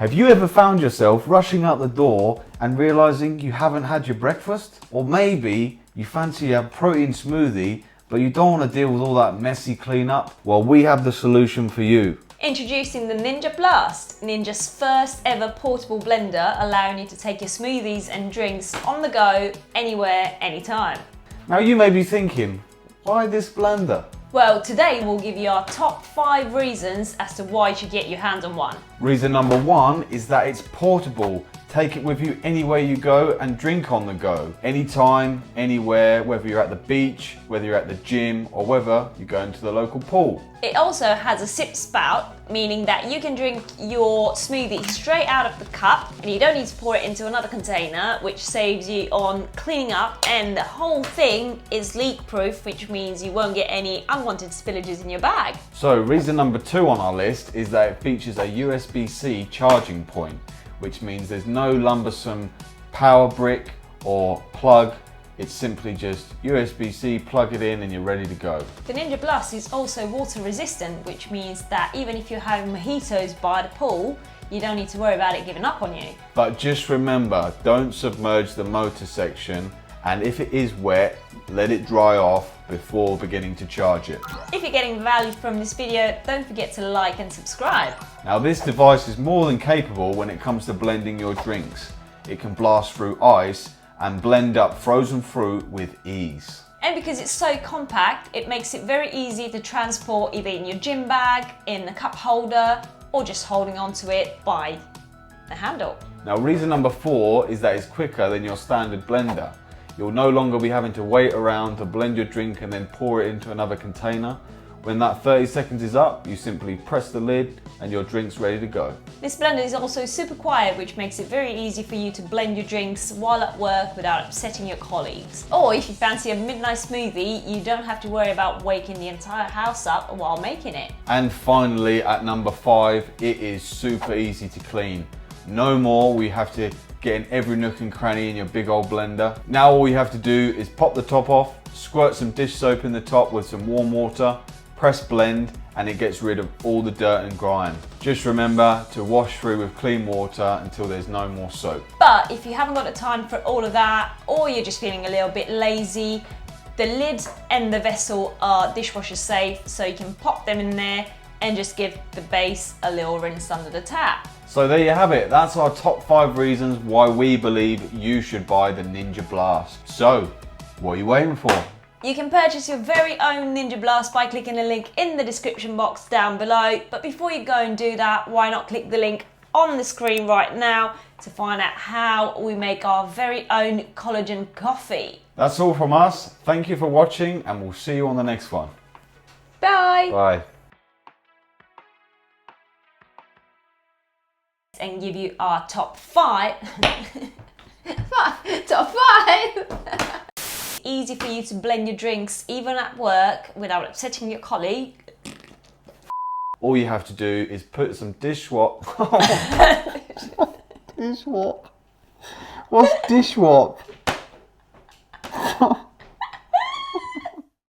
Have you ever found yourself rushing out the door and realizing you haven't had your breakfast? Or maybe you fancy a protein smoothie, but you don't want to deal with all that messy cleanup? Well, we have the solution for you. Introducing the Ninja Blast, Ninja's first ever portable blender, allowing you to take your smoothies and drinks on the go, anywhere, anytime. Now you may be thinking, why this blender? Well, today we'll give you our top 5 reasons as to why you should get your hands on one. Reason number 1 is that it's portable. Take it with you anywhere you go and drink on the go. Anytime, anywhere, whether you're at the beach, whether you're at the gym, or whether you're going to the local pool. It also has a sip spout, meaning that you can drink your smoothie straight out of the cup and you don't need to pour it into another container, which saves you on cleaning up, and the whole thing is leak proof, which means you won't get any unwanted spillages in your bag. So reason number 2 on our list is that it features a USB-C charging point, which means there's no lumbersome power brick or plug. It's simply just USB-C, plug it in and you're ready to go. The Ninja Blast is also water resistant, which means that even if you're having mojitos by the pool, you don't need to worry about it giving up on you. But just remember, don't submerge the motor section, and if it is wet, let it dry off before beginning to charge it. If you're getting value from this video, don't forget to like and subscribe. Now this device is more than capable when it comes to blending your drinks. It can blast through ice and blend up frozen fruit with ease. And because it's so compact, it makes it very easy to transport either in your gym bag, in the cup holder, or just holding onto it by the handle. Now reason number 4 is that it's quicker than your standard blender. You'll no longer be having to wait around to blend your drink and then pour it into another container. When that 30 seconds is up, you simply press the lid and your drink's ready to go. This blender is also super quiet, which makes it very easy for you to blend your drinks while at work without upsetting your colleagues. Or if you fancy a midnight smoothie, you don't have to worry about waking the entire house up while making it. And finally, at number 5, it is super easy to clean. No more we have to get in every nook and cranny in your big old blender. Now all you have to do is pop the top off, squirt some dish soap in the top with some warm water, press blend, and it gets rid of all the dirt and grime. Just remember to wash through with clean water until there's no more soap. But if you haven't got the time for all of that, or you're just feeling a little bit lazy, the lid and the vessel are dishwasher safe, so you can pop them in there and just give the base a little rinse under the tap. So there you have it. That's our top 5 reasons why we believe you should buy the Ninja Blast. So, what are you waiting for? You can purchase your very own Ninja Blast by clicking the link in the description box down below. But before you go and do that, why not click the link on the screen right now to find out how we make our very own collagen coffee. That's all from us. Thank you for watching and we'll see you on the next one. Bye! Bye. And give you our top 5. Top 5! Easy for you to blend your drinks even at work without upsetting your colleague. All you have to do is put some dishwap. Dishwap? What's dishwap?